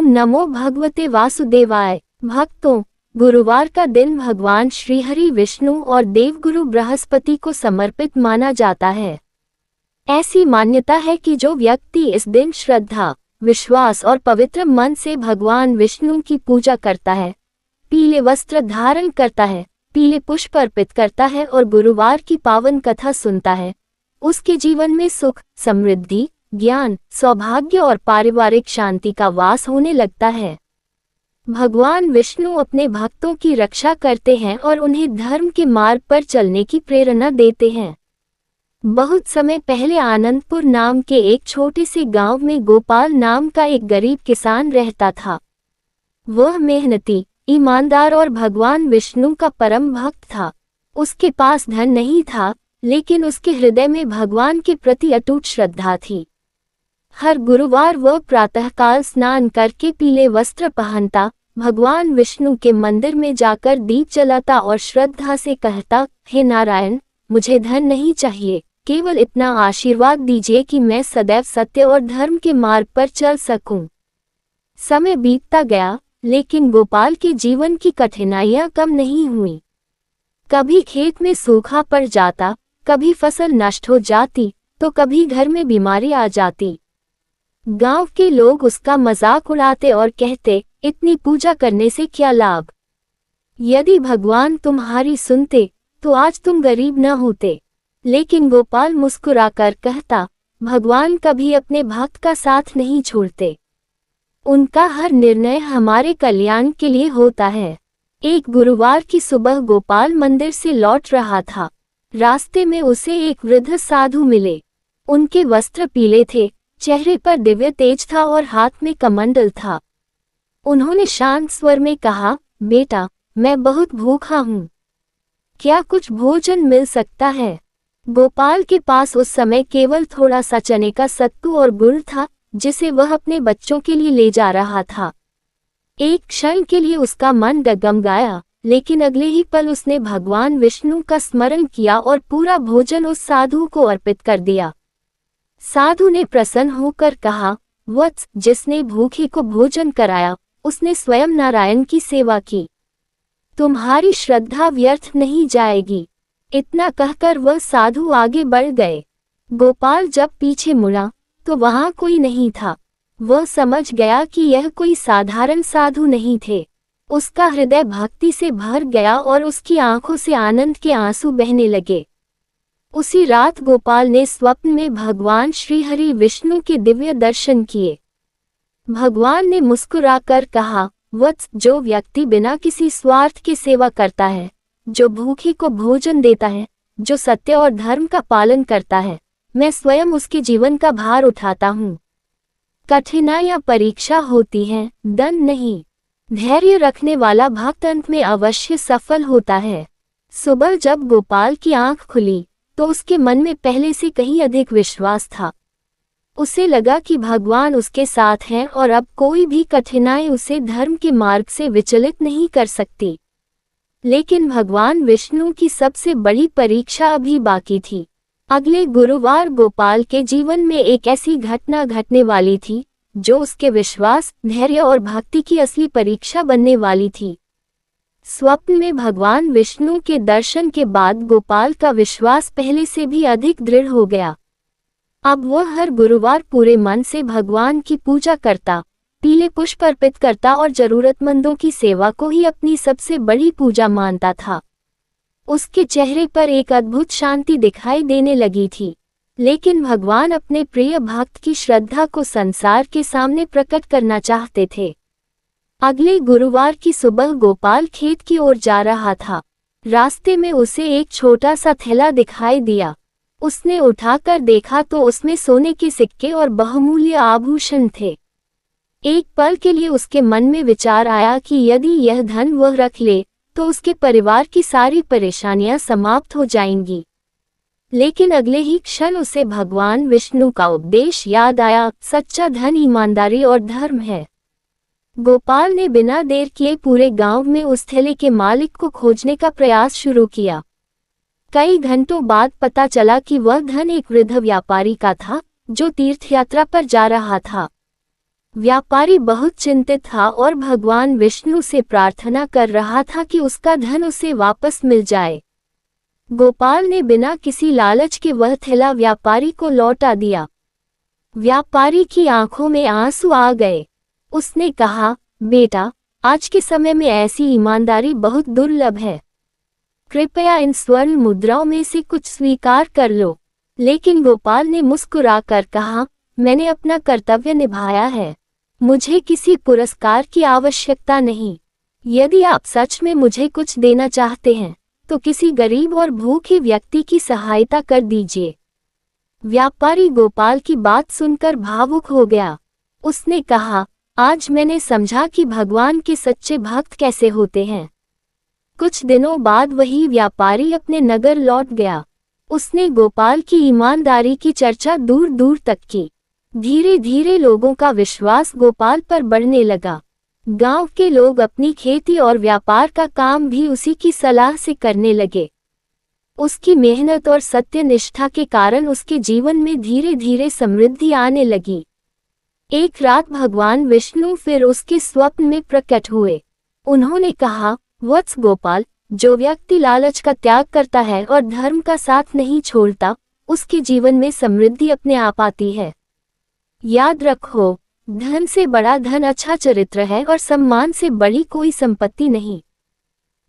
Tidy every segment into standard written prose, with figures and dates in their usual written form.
ओम नमो भगवते वासुदेवाय। भक्तों, गुरुवार का दिन भगवान श्रीहरि विष्णु और देवगुरु बृहस्पति को समर्पित माना जाता है। ऐसी मान्यता है कि जो व्यक्ति इस दिन श्रद्धा, विश्वास और पवित्र मन से भगवान विष्णु की पूजा करता है, पीले वस्त्र धारण करता है, पीले पुष्प अर्पित करता है और गुरुवार की पावन कथा सुनता है, उसके जीवन में सुख, समृद्धि, ज्ञान, सौभाग्य और पारिवारिक शांति का वास होने लगता है। भगवान विष्णु अपने भक्तों की रक्षा करते हैं और उन्हें धर्म के मार्ग पर चलने की प्रेरणा देते हैं। बहुत समय पहले आनंदपुर नाम के एक छोटे से गांव में गोपाल नाम का एक गरीब किसान रहता था। वह मेहनती, ईमानदार और भगवान विष्णु का परम भक्त था। उसके पास धन नहीं था, लेकिन उसके हृदय में भगवान के प्रति अटूट श्रद्धा थी। हर गुरुवार वह प्रातःकाल स्नान करके पीले वस्त्र पहनता, भगवान विष्णु के मंदिर में जाकर दीप जलाता और श्रद्धा से कहता, हे नारायण, मुझे धन नहीं चाहिए, केवल इतना आशीर्वाद दीजिए कि मैं सदैव सत्य और धर्म के मार्ग पर चल सकूं। समय बीतता गया, लेकिन गोपाल के जीवन की कठिनाइयां कम नहीं हुई। कभी खेत में सूखा पड़ जाता, कभी फसल नष्ट हो जाती, तो कभी घर में बीमारी आ जाती। गांव के लोग उसका मजाक उड़ाते और कहते, इतनी पूजा करने से क्या लाभ? यदि भगवान तुम्हारी सुनते, तो आज तुम गरीब न होते। लेकिन गोपाल मुस्कुराकर कहता, भगवान कभी अपने भक्त का साथ नहीं छोड़ते। उनका हर निर्णय हमारे कल्याण के लिए होता है। एक गुरुवार की सुबह गोपाल मंदिर से लौट रहा था। रास्ते में उसे एक वृद्ध साधु मिले। उनके वस्त्र पीले थे, चेहरे पर दिव्य तेज था और हाथ में कमंडल था। उन्होंने शांत स्वर में कहा, बेटा, मैं बहुत भूखा हूँ, क्या कुछ भोजन मिल सकता है? गोपाल के पास उस समय केवल थोड़ा सा चने का सत्तू और गुड़ था, जिसे वह अपने बच्चों के लिए ले जा रहा था। एक क्षण के लिए उसका मन डगमगाया, लेकिन अगले ही पल उसने भगवान विष्णु का स्मरण किया और पूरा भोजन उस साधु को अर्पित कर दिया। साधु ने प्रसन्न होकर कहा, वत्स, जिसने भूखे को भोजन कराया, उसने स्वयं नारायण की सेवा की। तुम्हारी श्रद्धा व्यर्थ नहीं जाएगी। इतना कहकर वह साधु आगे बढ़ गए। गोपाल जब पीछे मुड़ा, तो वहां कोई नहीं था। वह समझ गया कि यह कोई साधारण साधु नहीं थे। उसका हृदय भक्ति से भर गया और उसकी आंखों से आनंद के आंसू बहने लगे। उसी रात गोपाल ने स्वप्न में भगवान श्रीहरि विष्णु के दिव्य दर्शन किए। भगवान ने मुस्कुराकर कहा, वत्स, जो व्यक्ति बिना किसी स्वार्थ के सेवा करता है, जो भूखे को भोजन देता है, जो सत्य और धर्म का पालन करता है, मैं स्वयं उसके जीवन का भार उठाता हूँ। कठिनाइयां परीक्षा होती हैं, दंड नहीं। धैर्य रखने वाला भक्त अंत में अवश्य सफल होता है। सुबह जब गोपाल की आंख खुली, तो उसके मन में पहले से कहीं अधिक विश्वास था। उसे लगा कि भगवान उसके साथ हैं और अब कोई भी कठिनाई उसे धर्म के मार्ग से विचलित नहीं कर सकती। लेकिन भगवान विष्णु की सबसे बड़ी परीक्षा अभी बाकी थी। अगले गुरुवार गोपाल के जीवन में एक ऐसी घटना घटने वाली थी, जो उसके विश्वास, धैर्य और भक्ति की असली परीक्षा बनने वाली थी। स्वप्न में भगवान विष्णु के दर्शन के बाद गोपाल का विश्वास पहले से भी अधिक दृढ़ हो गया। अब वह हर गुरुवार पूरे मन से भगवान की पूजा करता, पीले पुष्प अर्पित करता और जरूरतमंदों की सेवा को ही अपनी सबसे बड़ी पूजा मानता था। उसके चेहरे पर एक अद्भुत शांति दिखाई देने लगी थी। लेकिन भगवान अपने प्रिय भक्त की श्रद्धा को संसार के सामने प्रकट करना चाहते थे। अगले गुरुवार की सुबह गोपाल खेत की ओर जा रहा था। रास्ते में उसे एक छोटा सा थैला दिखाई दिया। उसने उठाकर देखा तो उसमें सोने के सिक्के और बहुमूल्य आभूषण थे। एक पल के लिए उसके मन में विचार आया कि यदि यह धन वह रख ले, तो उसके परिवार की सारी परेशानियां समाप्त हो जाएंगी। लेकिन अगले ही क्षण उसे भगवान विष्णु का उपदेश याद आया, सच्चा धन ईमानदारी और धर्म है। गोपाल ने बिना देर किए पूरे गांव में उस थैले के मालिक को खोजने का प्रयास शुरू किया। कई घंटों बाद पता चला कि वह धन एक वृद्ध व्यापारी का था, जो तीर्थयात्रा पर जा रहा था। व्यापारी बहुत चिंतित था और भगवान विष्णु से प्रार्थना कर रहा था कि उसका धन उसे वापस मिल जाए। गोपाल ने बिना किसी लालच के वह थैला व्यापारी को लौटा दिया। व्यापारी की आंखों में आंसू आ गए। उसने कहा, बेटा, आज के समय में ऐसी ईमानदारी बहुत दुर्लभ है। कृपया इन स्वर्ण मुद्राओं में से कुछ स्वीकार कर लो। लेकिन गोपाल ने मुस्कुराकर कहा, मैंने अपना कर्तव्य निभाया है। मुझे किसी पुरस्कार की आवश्यकता नहीं। यदि आप सच में मुझे कुछ देना चाहते हैं तो किसी गरीब और भूखे व्यक्ति की सहायता कर दीजिए। व्यापारी गोपाल की बात सुनकर भावुक हो गया। उसने कहा, आज मैंने समझा कि भगवान के सच्चे भक्त कैसे होते हैं। कुछ दिनों बाद वही व्यापारी अपने नगर लौट गया। उसने गोपाल की ईमानदारी की चर्चा दूर दूर तक की। धीरे धीरे लोगों का विश्वास गोपाल पर बढ़ने लगा। गांव के लोग अपनी खेती और व्यापार का काम भी उसी की सलाह से करने लगे। उसकी मेहनत और सत्यनिष्ठा के कारण उसके जीवन में धीरे धीरे समृद्धि आने लगी। एक रात भगवान विष्णु फिर उसके स्वप्न में प्रकट हुए। उन्होंने कहा, वत्स गोपाल, जो व्यक्ति लालच का त्याग करता है और धर्म का साथ नहीं छोड़ता, उसके जीवन में समृद्धि अपने आप आती है। याद रखो, धन से बड़ा धन अच्छा चरित्र है और सम्मान से बड़ी कोई संपत्ति नहीं।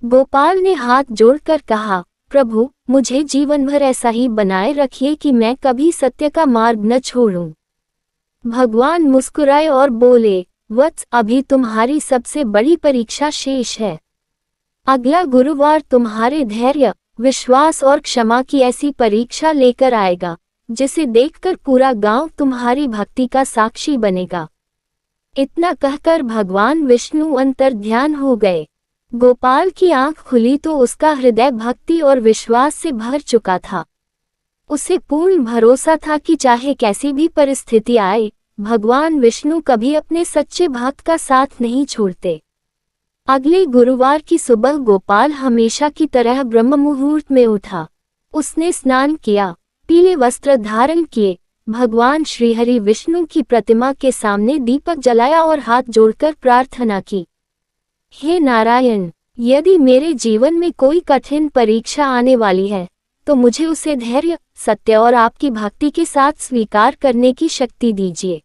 गोपाल ने हाथ जोड़कर कहा, प्रभु, मुझे जीवन भर ऐसा ही बनाए रखिए कि मैं कभी सत्य का मार्ग न छोड़ूं। भगवान मुस्कुराए और बोले, वत्स, अभी तुम्हारी सबसे बड़ी परीक्षा शेष है। अगला गुरुवार तुम्हारे धैर्य, विश्वास और क्षमा की ऐसी परीक्षा लेकर आएगा जिसे देखकर पूरा गांव तुम्हारी भक्ति का साक्षी बनेगा। इतना कहकर भगवान विष्णु अंतर्ध्यान हो गए। गोपाल की आंख खुली तो उसका हृदय भक्ति और विश्वास से भर चुका था। उसे पूर्ण भरोसा था कि चाहे कैसी भी परिस्थिति आए, भगवान विष्णु कभी अपने सच्चे भक्त का साथ नहीं छोड़ते। अगले गुरुवार की सुबह गोपाल हमेशा की तरह ब्रह्म मुहूर्त में उठा। उसने स्नान किया, पीले वस्त्र धारण किए, भगवान श्रीहरि विष्णु की प्रतिमा के सामने दीपक जलाया और हाथ जोड़कर प्रार्थना की। हे नारायण, यदि मेरे जीवन में कोई कठिन परीक्षा आने वाली है तो मुझे उसे धैर्य, सत्य और आपकी भक्ति के साथ स्वीकार करने की शक्ति दीजिए।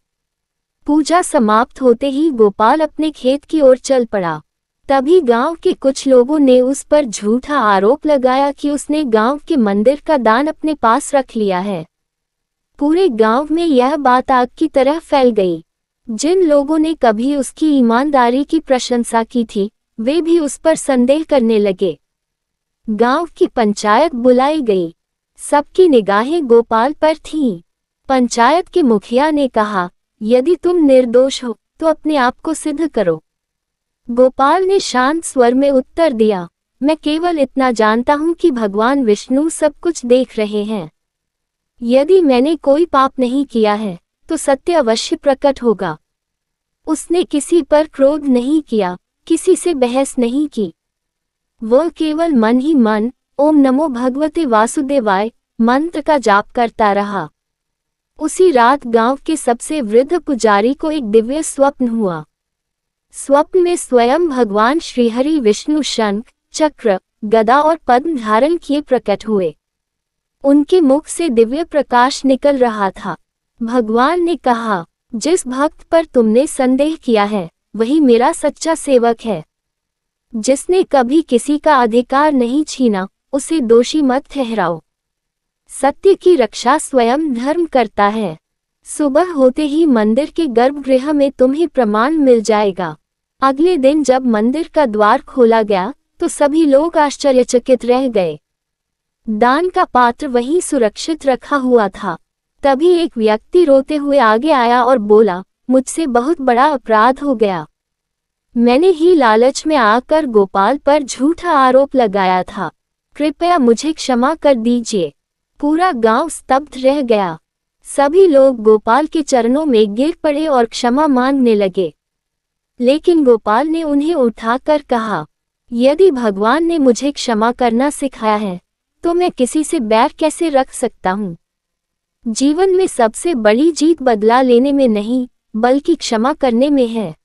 पूजा समाप्त होते ही गोपाल अपने खेत की ओर चल पड़ा। तभी गांव के कुछ लोगों ने उस पर झूठा आरोप लगाया कि उसने गांव के मंदिर का दान अपने पास रख लिया है। पूरे गांव में यह बात आग की तरह फैल गई। जिन लोगों ने कभी उसकी ईमानदारी की प्रशंसा की थी, वे भी उस पर संदेह करने लगे। गांव की पंचायत बुलाई गई। सबकी निगाहें गोपाल पर थीं। पंचायत के मुखिया ने कहा, यदि तुम निर्दोष हो तो अपने आप को सिद्ध करो। गोपाल ने शांत स्वर में उत्तर दिया, मैं केवल इतना जानता हूं कि भगवान विष्णु सब कुछ देख रहे हैं। यदि मैंने कोई पाप नहीं किया है तो सत्य अवश्य प्रकट होगा। उसने किसी पर क्रोध नहीं किया, किसी से बहस नहीं की। वह केवल मन ही मन ओम नमो भगवते वासुदेवाय मंत्र का जाप करता रहा। उसी रात गांव के सबसे वृद्ध पुजारी को एक दिव्य स्वप्न हुआ। स्वप्न में स्वयं भगवान श्रीहरि विष्णु शंख, चक्र, गदा और पद्म धारण किए प्रकट हुए। उनके मुख से दिव्य प्रकाश निकल रहा था। भगवान ने कहा, जिस भक्त पर तुमने संदेह किया है वही मेरा सच्चा सेवक है। जिसने कभी किसी का अधिकार नहीं छीना, उसे दोषी मत ठहराओ। सत्य की रक्षा स्वयं धर्म करता है। सुबह होते ही मंदिर के गर्भगृह में तुम्हें प्रमाण मिल जाएगा। अगले दिन जब मंदिर का द्वार खोला गया तो सभी लोग आश्चर्यचकित रह गए। दान का पात्र वहीं सुरक्षित रखा हुआ था। तभी एक व्यक्ति रोते हुए आगे आया और बोला, मुझसे बहुत बड़ा अपराध हो गया। मैंने ही लालच में आकर गोपाल पर झूठा आरोप लगाया था। कृपया मुझे क्षमा कर दीजिए। पूरा गांव स्तब्ध रह गया। सभी लोग गोपाल के चरणों में गिर पड़े और क्षमा मांगने लगे। लेकिन गोपाल ने उन्हें उठाकर कहा, यदि भगवान ने मुझे क्षमा करना सिखाया है तो मैं किसी से बैर कैसे रख सकता हूँ। जीवन में सबसे बड़ी जीत बदला लेने में नहीं, बल्कि क्षमा करने में है।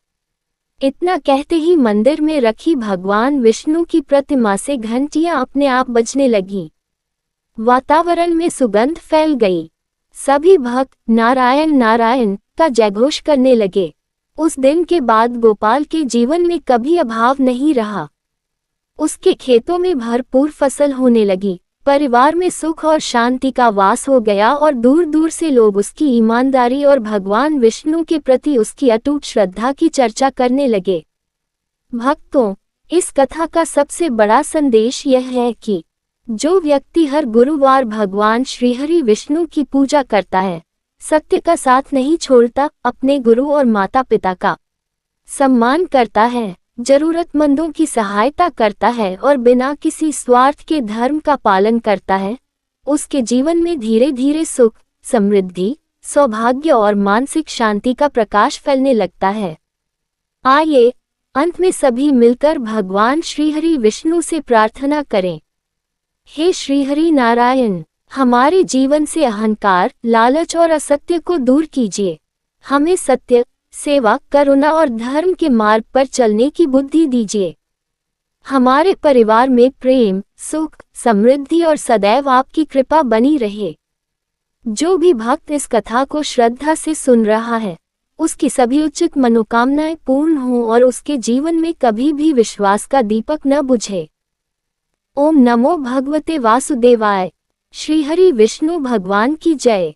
इतना कहते ही मंदिर में रखी भगवान विष्णु की प्रतिमा से घंटियां अपने आप बजने लगीं। वातावरण में सुगंध फैल गई। सभी भक्त नारायण नारायण का जयघोष करने लगे। उस दिन के बाद गोपाल के जीवन में कभी अभाव नहीं रहा। उसके खेतों में भरपूर फसल होने लगी, परिवार में सुख और शांति का वास हो गया और दूर दूर से लोग उसकी ईमानदारी और भगवान विष्णु के प्रति उसकी अटूट श्रद्धा की चर्चा करने लगे। भक्तों, इस कथा का सबसे बड़ा संदेश यह है कि जो व्यक्ति हर गुरुवार भगवान श्रीहरि विष्णु की पूजा करता है, सत्य का साथ नहीं छोड़ता, अपने गुरु और माता पिता का सम्मान करता है, जरूरतमंदों की सहायता करता है और बिना किसी स्वार्थ के धर्म का पालन करता है, उसके जीवन में धीरे धीरे सुख, समृद्धि, सौभाग्य और मानसिक शांति का प्रकाश फैलने लगता है। आइए, अंत में सभी मिलकर भगवान श्रीहरि विष्णु से प्रार्थना करें। हे श्रीहरि नारायण, हमारे जीवन से अहंकार, लालच और असत्य को दूर कीजिए। हमें सत्य, सेवा, करुणा और धर्म के मार्ग पर चलने की बुद्धि दीजिए। हमारे परिवार में प्रेम, सुख, समृद्धि और सदैव आपकी कृपा बनी रहे। जो भी भक्त इस कथा को श्रद्धा से सुन रहा है, उसकी सभी उचित मनोकामनाएं पूर्ण हों और उसके जीवन में कभी भी विश्वास का दीपक न बुझे। ओम नमो भगवते वासुदेवाय। श्रीहरि विष्णु भगवान की जय।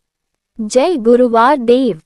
जय गुरुवार देव।